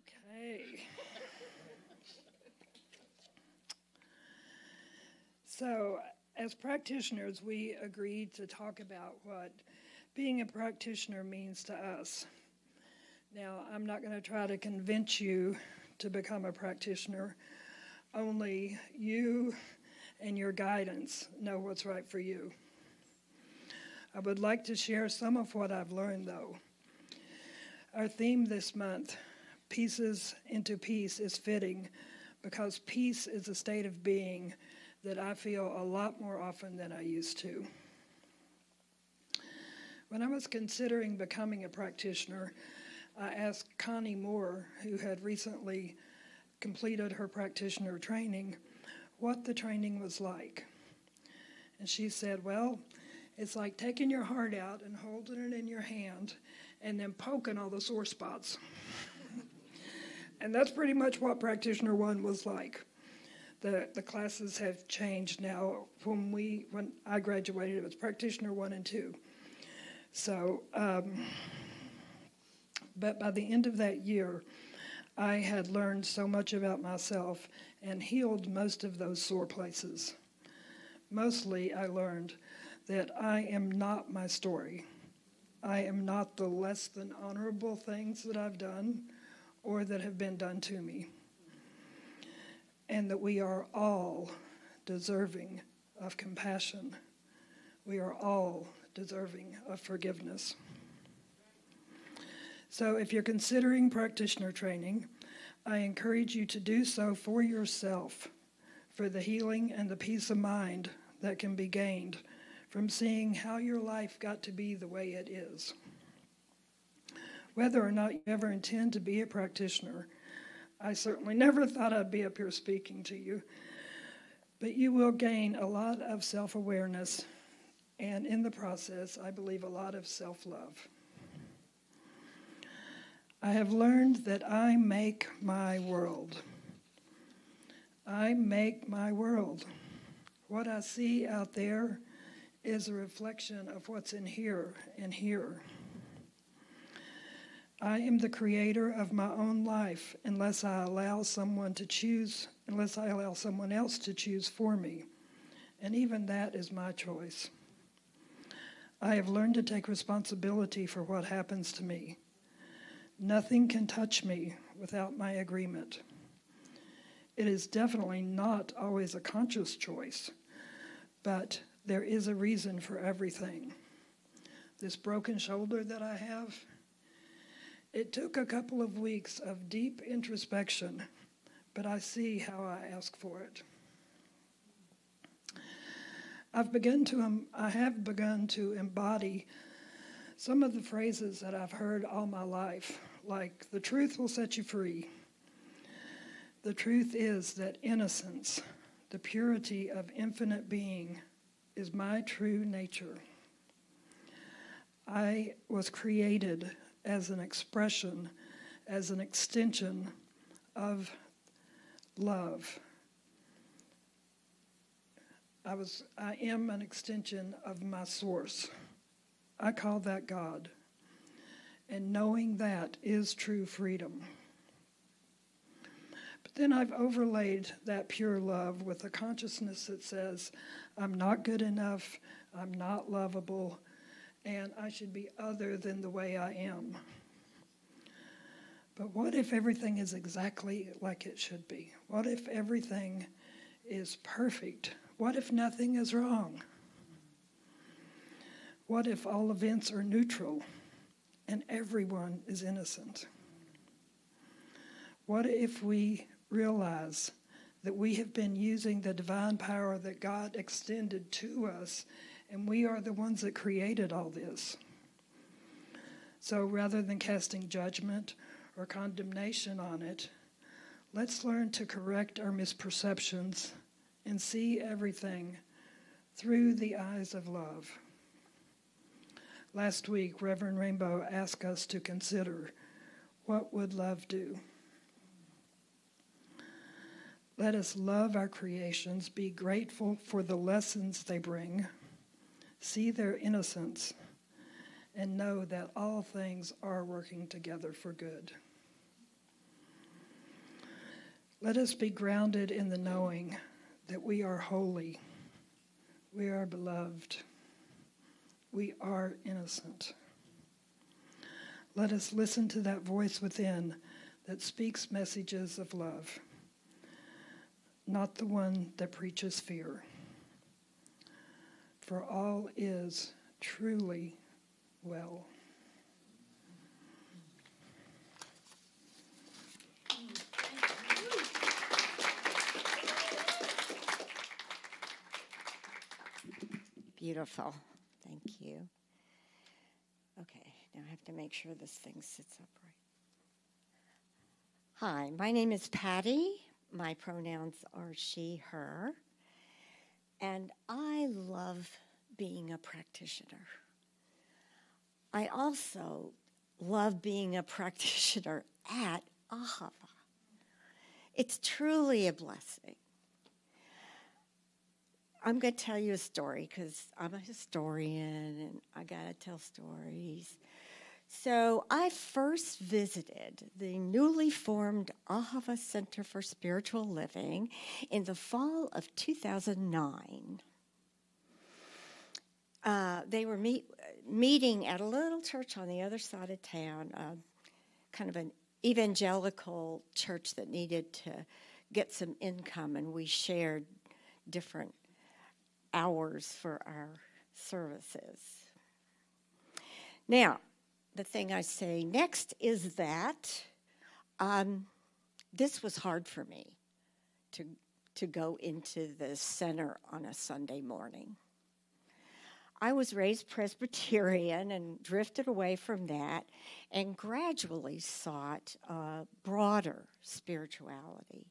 Okay. So, as practitioners, we agreed to talk about what being a practitioner means to us. Now, I'm not going to try to convince you to become a practitioner. Only you and your guidance know what's right for you. I would like to share some of what I've learned, though. Our theme this month, Pieces into Peace, is fitting because peace is a state of being that I feel a lot more often than I used to. When I was considering becoming a practitioner, I asked Connie Moore, who had recently completed her practitioner training, what the training was like. And she said, well, it's like taking your heart out and holding it in your hand and then poking all the sore spots. And that's pretty much what Practitioner 1 was like. The classes have changed now. When I graduated, it was Practitioner 1 and 2. So, but by the end of that year, I had learned so much about myself and healed most of those sore places. Mostly, I learned that I am not my story. I am not the less than honorable things that I've done or that have been done to me. And that we are all deserving of compassion. We are all deserving of forgiveness. So if you're considering practitioner training, I encourage you to do so for yourself, for the healing and the peace of mind that can be gained from seeing how your life got to be the way it is. Whether or not you ever intend to be a practitioner, I certainly never thought I'd be up here speaking to you, but you will gain a lot of self-awareness and in the process, I believe, a lot of self-love. I have learned that I make my world. I make my world. What I see out there is a reflection of what's in here and here. I am the creator of my own life unless I allow someone else to choose for me. And even that is my choice. I have learned to take responsibility for what happens to me. Nothing can touch me without my agreement. It is definitely not always a conscious choice, but there is a reason for everything. This broken shoulder that I have, it took a couple of weeks of deep introspection, but I see how I ask for it. I have begun to embody some of the phrases that I've heard all my life, like, the truth will set you free. The truth is that innocence, the purity of infinite being, is my true nature. I was created as an expression, as an extension of love. I am an extension of my source. I call that God. And knowing that is true freedom. But then I've overlaid that pure love with a consciousness that says, I'm not good enough, I'm not lovable, and I should be other than the way I am. But what if everything is exactly like it should be? What if everything is perfect? What if nothing is wrong? What if all events are neutral and everyone is innocent? What if we realize that we have been using the divine power that God extended to us, and we are the ones that created all this? So rather than casting judgment or condemnation on it, let's learn to correct our misperceptions and see everything through the eyes of love. Last week, Reverend Rainbow asked us to consider, what would love do? Let us love our creations, be grateful for the lessons they bring, see their innocence, and know that all things are working together for good. Let us be grounded in the knowing that we are holy, we are beloved, we are innocent. Let us listen to that voice within that speaks messages of love, not the one that preaches fear. For all is truly well. Beautiful. Thank you. Okay, now I have to make sure this thing sits upright. Hi, my name is Patty. My pronouns are she, her. And I love being a practitioner. I also love being a practitioner at Ahava. It's truly a blessing. I'm going to tell you a story because I'm a historian and I got to tell stories. So I first visited the newly formed Ahava Center for Spiritual Living in the fall of 2009. They were meeting at a little church on the other side of town, kind of an evangelical church that needed to get some income, and we shared different hours for our services. Now, the thing I say next is that this was hard for me to go into the center on a Sunday morning. I was raised Presbyterian and drifted away from that and gradually sought broader spirituality.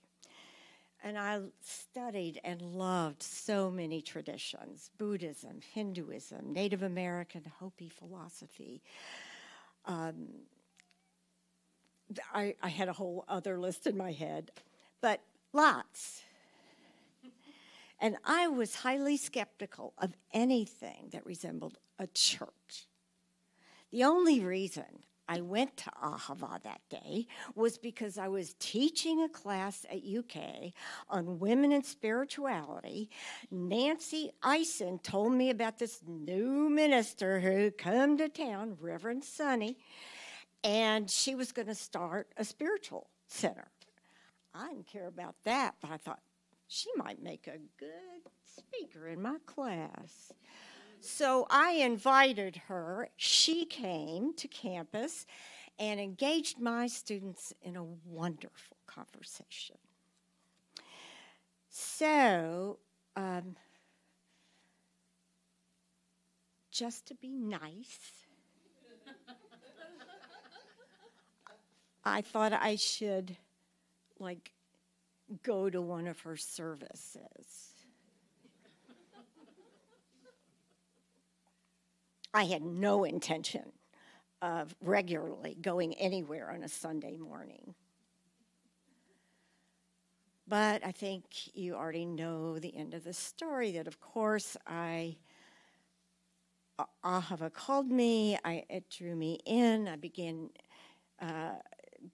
And I studied and loved so many traditions: Buddhism, Hinduism, Native American Hopi philosophy. I had a whole other list in my head, but lots. And I was highly skeptical of anything that resembled a church. The only reason I went to Ahava that day was because I was teaching a class at UK on women and spirituality. Nancy Eisen told me about this new minister who come to town, Reverend Sonny, and she was going to start a spiritual center. I didn't care about that, but I thought she might make a good speaker in my class. So I invited her. She came to campus and engaged my students in a wonderful conversation. So, just to be nice, I thought I should, go to one of her services. I had no intention of regularly going anywhere on a Sunday morning. But I think you already know the end of the story, that of course Ahava called me, it drew me in, I began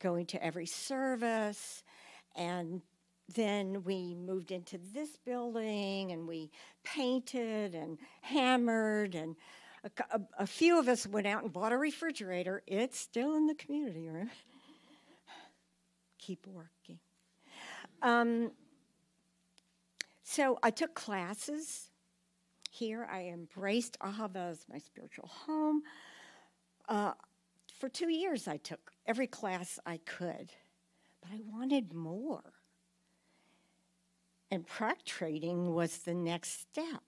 going to every service, and then we moved into this building, and we painted and hammered, and a few of us went out and bought a refrigerator. It's still in the community room. Keep working. So I took classes here. I embraced Ahava as my spiritual home. For 2 years, I took every class I could, but I wanted more. And prac trading was the next step.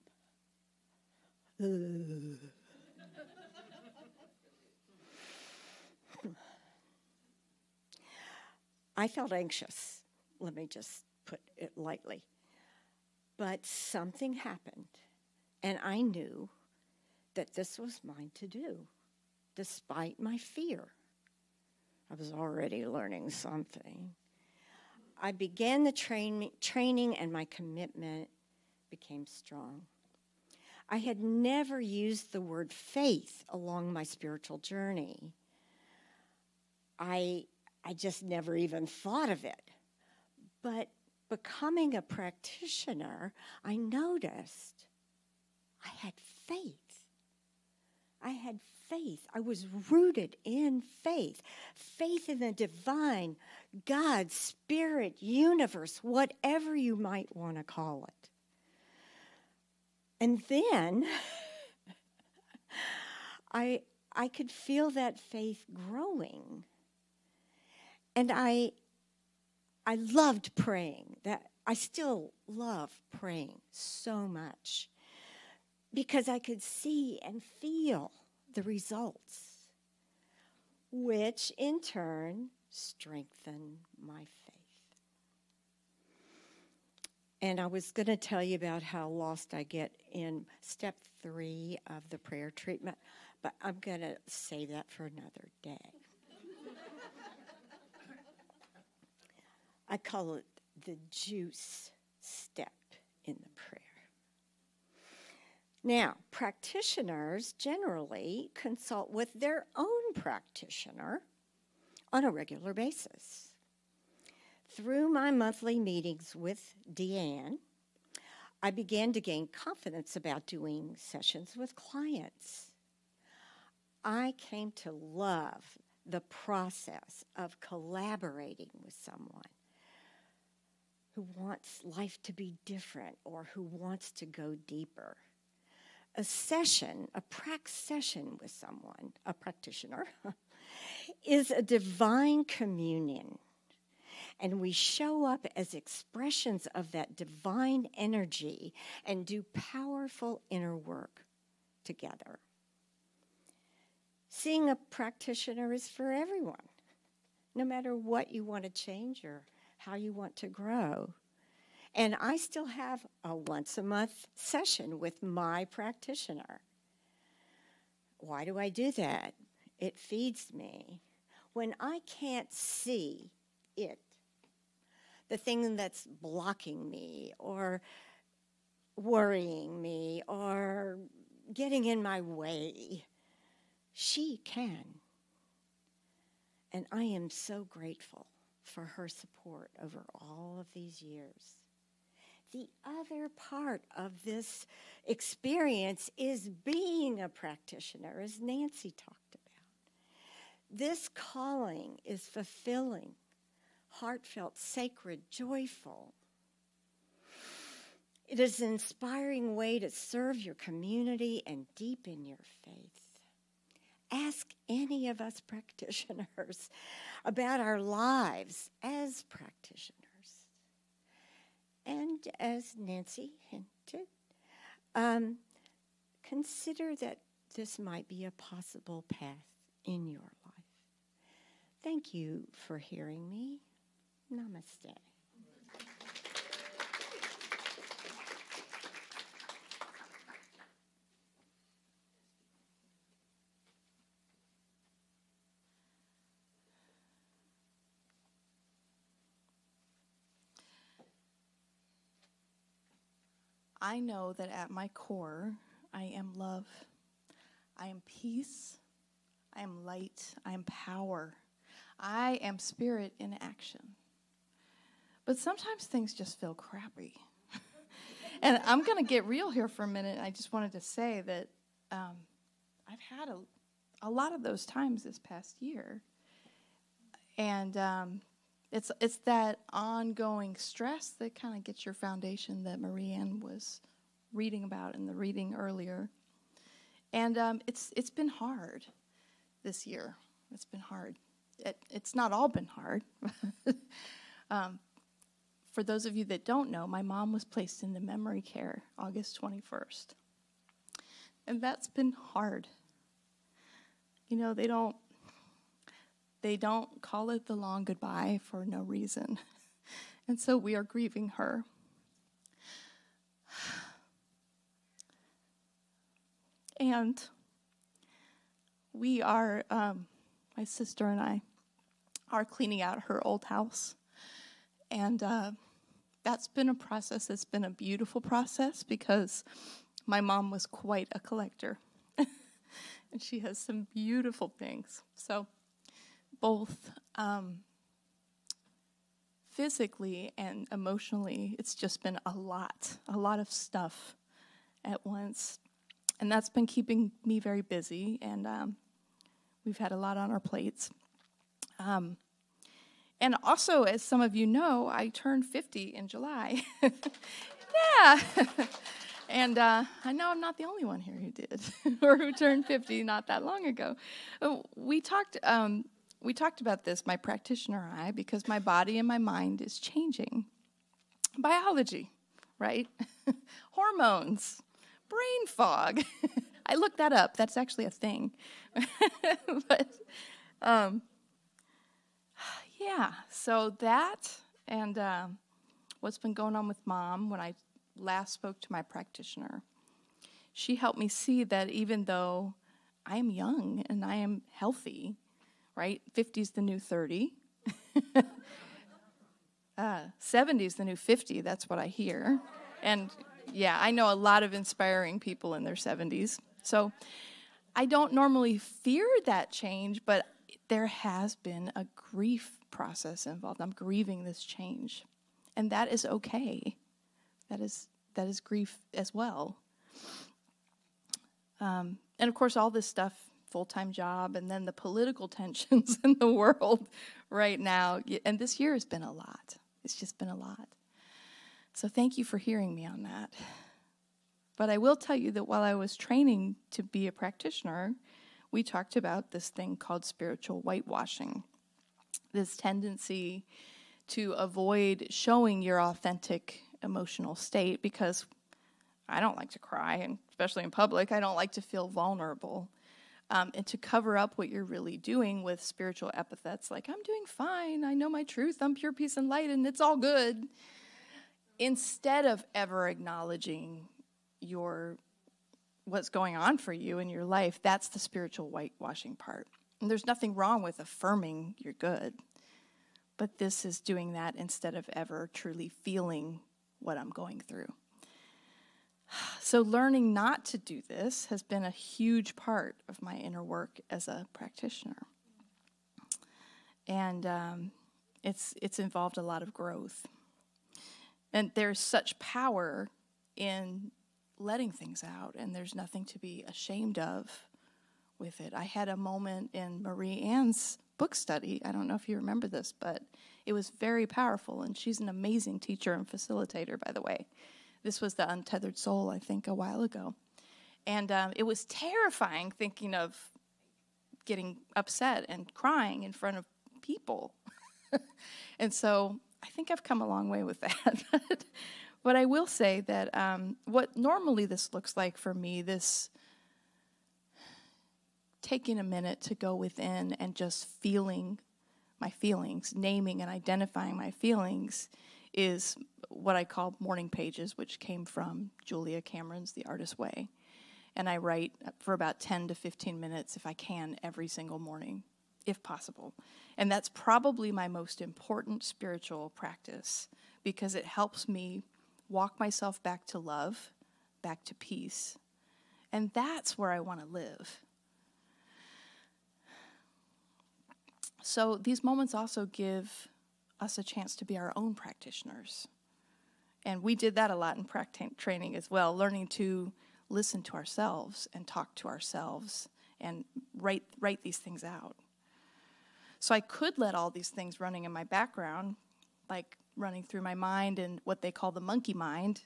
I felt anxious, let me just put it lightly. But something happened, and I knew that this was mine to do, despite my fear. I was already learning something. I began the training, and my commitment became strong. I had never used the word faith along my spiritual journey. I just never even thought of it. But becoming a practitioner, I noticed I had faith. I had faith. I was rooted in faith. Faith in the divine, God, spirit, universe, whatever you might want to call it. And then I could feel that faith growing. And I loved praying. That I still love praying so much because I could see and feel the results, which in turn strengthened my faith. And I was going to tell you about how lost I get in step 3 of the prayer treatment, but I'm going to save that for another day. I call it the juice step in the prayer. Now, practitioners generally consult with their own practitioner on a regular basis. Through my monthly meetings with Deanne, I began to gain confidence about doing sessions with clients. I came to love the process of collaborating with someone who wants life to be different or who wants to go deeper. A prac session with someone, a practitioner, is a divine communion. And we show up as expressions of that divine energy and do powerful inner work together. Seeing a practitioner is for everyone, no matter what you want to change or how you want to grow. And I still have a once-a-month session with my practitioner. Why do I do that? It feeds me. When I can't see it, the thing that's blocking me or worrying me or getting in my way, she can. And I am so grateful for her support over all of these years. The other part of this experience is being a practitioner, as Nancy talked about. This calling is fulfilling, heartfelt, sacred, joyful. It is an inspiring way to serve your community and deepen your faith. Ask any of us practitioners about our lives as practitioners. And as Nancy hinted, consider that this might be a possible path in your life. Thank you for hearing me. Namaste. I know that at my core, I am love, I am peace, I am light, I am power, I am spirit in action. But sometimes things just feel crappy. And I'm going to get real here for a minute. I just wanted to say that I've had a lot of those times this past year. And it's that ongoing stress that kind of gets your foundation that Marianne was reading about in the reading earlier. And it's been hard this year. It's been hard. It's not all been hard. For those of you that don't know, my mom was placed into memory care August 21st. And that's been hard. You know, they don't call it the long goodbye for no reason. And so we are grieving her. And we are, my sister and I, are cleaning out her old house. And that's been a process. It's been a beautiful process because my mom was quite a collector. And she has some beautiful things. So both physically and emotionally, it's just been a lot of stuff at once. And that's been keeping me very busy, and we've had a lot on our plates. And also, as some of you know, I turned 50 in July. Yeah. And I know I'm not the only one here who did, or who turned 50 not that long ago. We talked about this, my practitioner and I, because my body and my mind is changing. Biology, right? Hormones, brain fog. I looked that up. That's actually a thing. But, yeah, so that and what's been going on with Mom when I last spoke to my practitioner, she helped me see that even though I am young and I am healthy, right? 50's the new 30. 70's the new 50, that's what I hear. And yeah, I know a lot of inspiring people in their 70s. So I don't normally fear that change, but there has been a grief process involved. I'm grieving this change. And that is okay. That is grief as well. And of course, all this stuff, full-time job, and then the political tensions in the world right now. And this year has been a lot. It's just been a lot. So thank you for hearing me on that. But I will tell you that while I was training to be a practitioner, we talked about this thing called spiritual whitewashing, this tendency to avoid showing your authentic emotional state, because I don't like to cry, and especially in public, I don't like to feel vulnerable. And to cover up what you're really doing with spiritual epithets like, I'm doing fine, I know my truth, I'm pure peace and light, and it's all good, instead of ever acknowledging what's going on for you in your life. That's the spiritual whitewashing part. And there's nothing wrong with affirming you're good, but this is doing that instead of ever truly feeling what I'm going through. So learning not to do this has been a huge part of my inner work as a practitioner. And it's involved a lot of growth. And there's such power in letting things out, and there's nothing to be ashamed of with it. I had a moment in Marie Ann's book study. I don't know if you remember this, but it was very powerful, and she's an amazing teacher and facilitator, by the way. This was the Untethered Soul, I think, a while ago. And it was terrifying thinking of getting upset and crying in front of people. And so I think I've come a long way with that. But I will say that what normally this looks like for me, this taking a minute to go within and just feeling my feelings, naming and identifying my feelings, is what I call morning pages, which came from Julia Cameron's The Artist's Way. And I write for about 10 to 15 minutes, if I can, every single morning, if possible. And that's probably my most important spiritual practice, because it helps me walk myself back to love, back to peace. And that's where I want to live. So these moments also give us a chance to be our own practitioners. And we did that a lot in training as well, learning to listen to ourselves and talk to ourselves and write these things out. So I could let all these things running in my background, like running through my mind and what they call the monkey mind.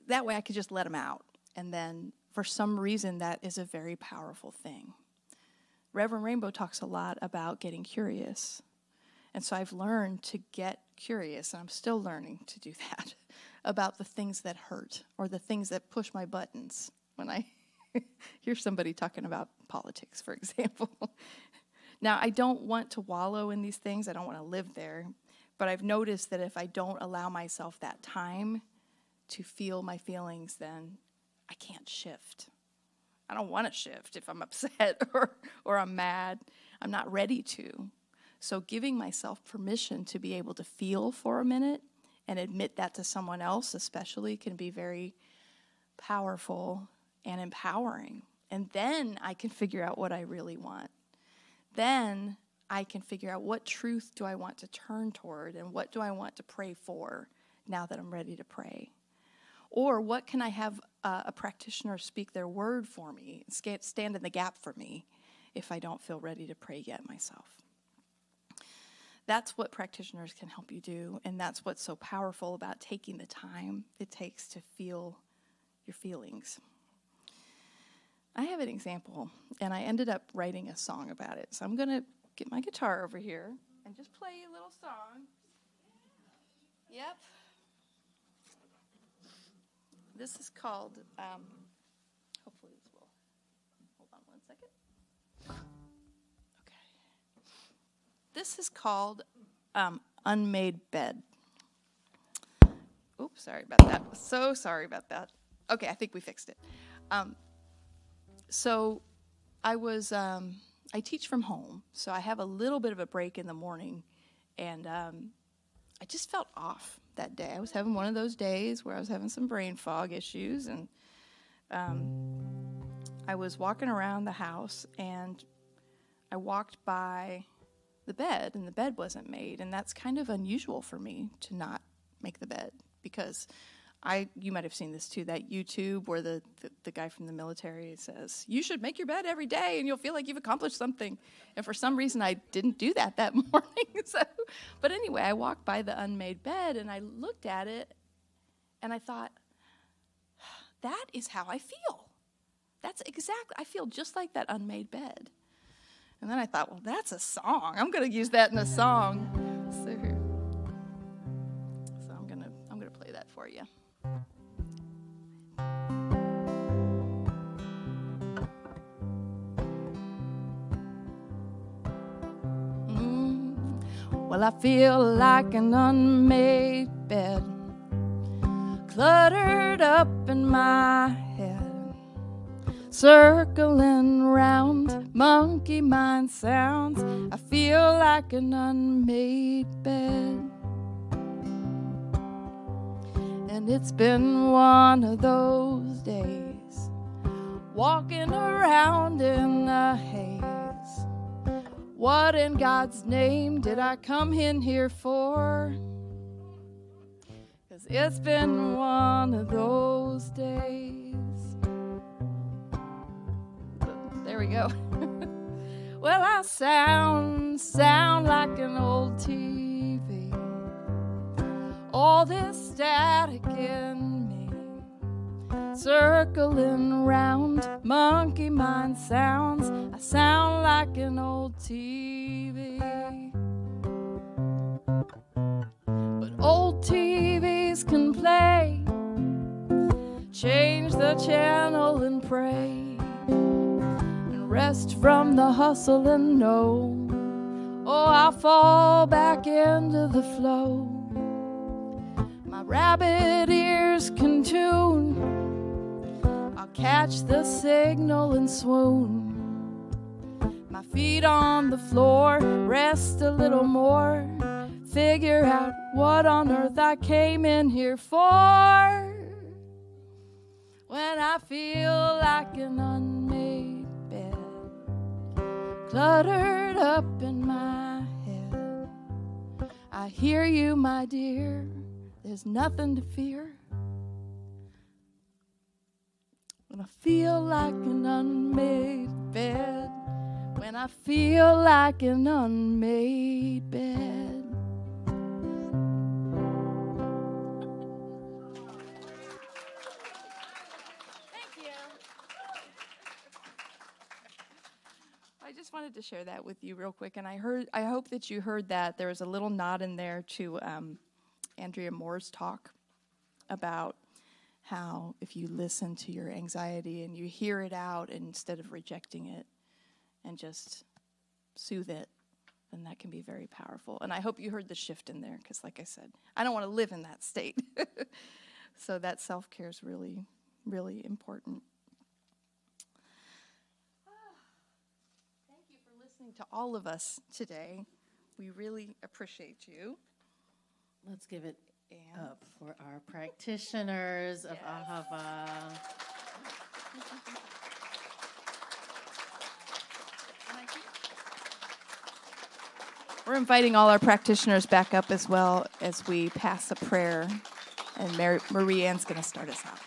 That way I could just let them out. And then for some reason, that is a very powerful thing. Reverend Rainbow talks a lot about getting curious. And so I've learned to get curious, and I'm still learning to do that, about the things that hurt or the things that push my buttons when I hear somebody talking about politics, for example. Now, I don't want to wallow in these things. I don't want to live there. But I've noticed that if I don't allow myself that time to feel my feelings, then I can't shift. I don't want to shift if I'm upset or I'm mad. I'm not ready to. So giving myself permission to be able to feel for a minute and admit that to someone else especially can be very powerful and empowering. And then I can figure out what I really want. Then I can figure out what truth do I want to turn toward and what do I want to pray for now that I'm ready to pray. Or what can I have a practitioner speak their word for me, stand in the gap for me if I don't feel ready to pray yet myself. That's what practitioners can help you do, and that's what's so powerful about taking the time it takes to feel your feelings. I have an example, and I ended up writing a song about it. So I'm going to get my guitar over here and just play a little song. Yep. This is called, hopefully this will, hold on one second. Okay. This is called Unmade Bed. Oops, sorry about that. So sorry about that. Okay, I think we fixed it. So I teach from home, so I have a little bit of a break in the morning, and I just felt off that day. I was having one of those days where I was having some brain fog issues, and I was walking around the house, and I walked by the bed, and the bed wasn't made, and that's kind of unusual for me to not make the bed, because you might have seen this too, that YouTube where the guy from the military says, you should make your bed every day and you'll feel like you've accomplished something. And for some reason, I didn't do that morning. But anyway, I walked by the unmade bed and I looked at it and I thought, that is how I feel. I feel just like that unmade bed. And then I thought, well, that's a song. I'm going to use that in a song. So I'm going to play that for you. Well, I feel like an unmade bed, cluttered up in my head, circling round, monkey mind sounds. I feel like an unmade bed. And it's been one of those days, walking around in a haze. What in God's name did I come in here for? 'Cause it's been one of those days. There we go. Well, I sound like an old TV. All this static in me, circling round, monkey mind sounds. I sound like an old TV. But old TVs can play, change the channel and pray, and rest from the hustle and know, oh, I'll fall back into the flow. My rabbit ears can tune, I'll catch the signal and swoon. My feet on the floor, rest a little more, figure out what on earth I came in here for. When I feel like an unmade bed, cluttered up in my head, I hear you, my dear, there's nothing to fear. When I feel like an unmade bed, when I feel like an unmade bed. Thank you. I just wanted to share that with you real quick, and I hope that you heard that. There was a little nod in there to Andrea Moore's talk about how if you listen to your anxiety and you hear it out instead of rejecting it and just soothe it, then that can be very powerful. And I hope you heard the shift in there, because like I said, I don't want to live in that state. So that self-care is really, really important. Thank you for listening to all of us today. We really appreciate you. Let's give it up for our practitioners of Ahava. We're inviting all our practitioners back up as well as we pass a prayer. And Marie Ann's going to start us out.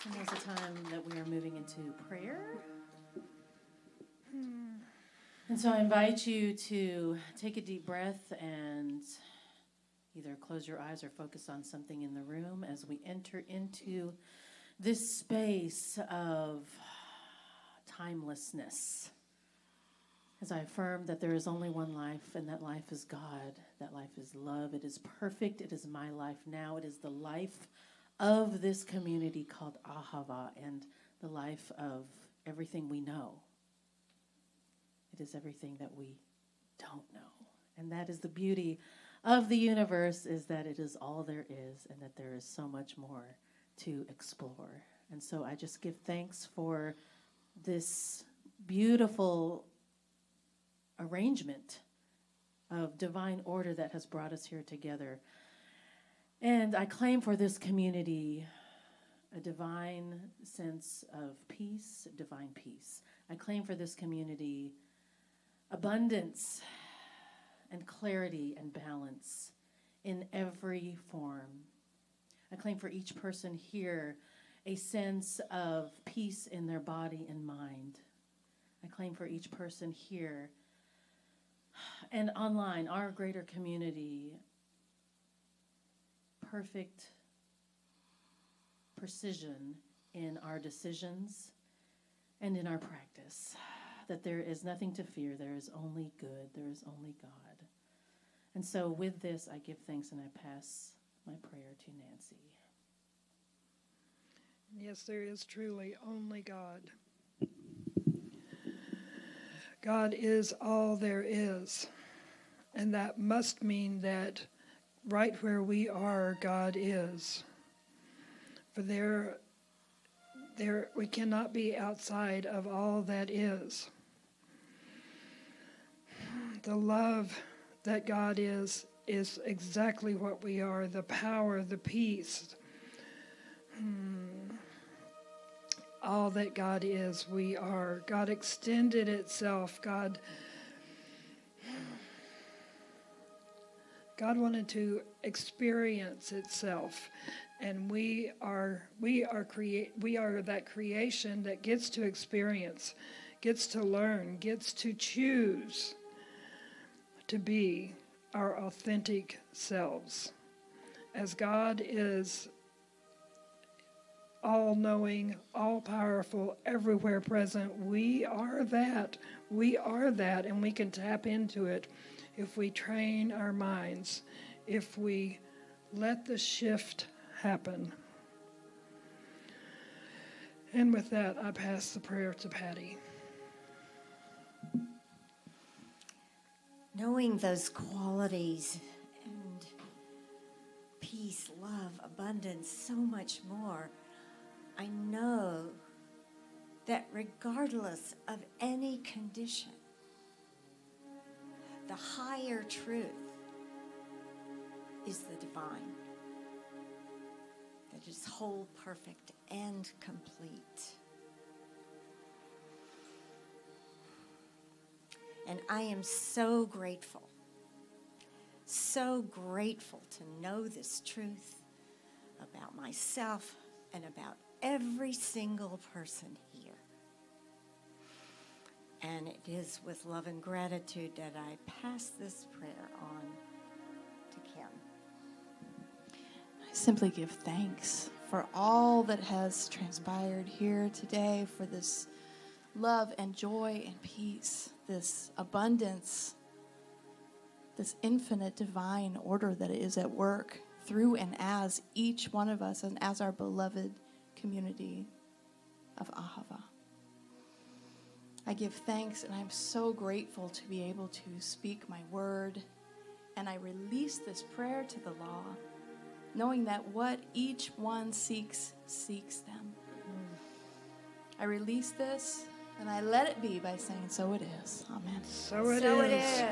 So now's the time that we are moving into prayer. And so I invite you to take a deep breath and either close your eyes or focus on something in the room as we enter into this space of timelessness. As I affirm that there is only one life, and that life is God. That life is love. It is perfect. It is my life now. It is the life of this community called Ahava, and the life of everything we know. It is everything that we don't know. And that is the beauty of the universe, is that it is all there is, and that there is so much more to explore. And so I just give thanks for this beautiful arrangement of divine order that has brought us here together. And I claim for this community a divine sense of peace, divine peace. I claim for this community abundance and clarity and balance in every form. I claim for each person here a sense of peace in their body and mind. I claim for each person here and online, our greater community, perfect precision in our decisions and in our practice. That there is nothing to fear, there is only good, there is only God. And so with this, I give thanks and I pass my prayer to Nancy. Yes, there is truly only God. God is all there is. And that must mean that right where we are, God is. For there we cannot be outside of all that is. The love that God is exactly what we are, the power, the peace. All that God is, we are. God extended itself. God wanted to experience itself, and we are that creation that gets to experience, gets to learn, gets to choose to be our authentic selves. As God is all-knowing, all-powerful, everywhere present, we are that. We are that, and we can tap into it if we train our minds, if we let the shift happen. And with that, I pass the prayer to Patty. Knowing those qualities and peace, love, abundance, so much more, I know that regardless of any condition, the higher truth is the divine, that is whole, perfect, and complete. And I am so grateful to know this truth about myself and about every single person here. And it is with love and gratitude that I pass this prayer on to Kim. I simply give thanks for all that has transpired here today, for this love and joy and peace, this abundance, this infinite divine order that is at work through and as each one of us and as our beloved community of Ahava. I give thanks, and I'm so grateful to be able to speak my word, and I release this prayer to the law, knowing that what each one seeks them. I release this, and I let it be by saying, so it is. Amen. So it is.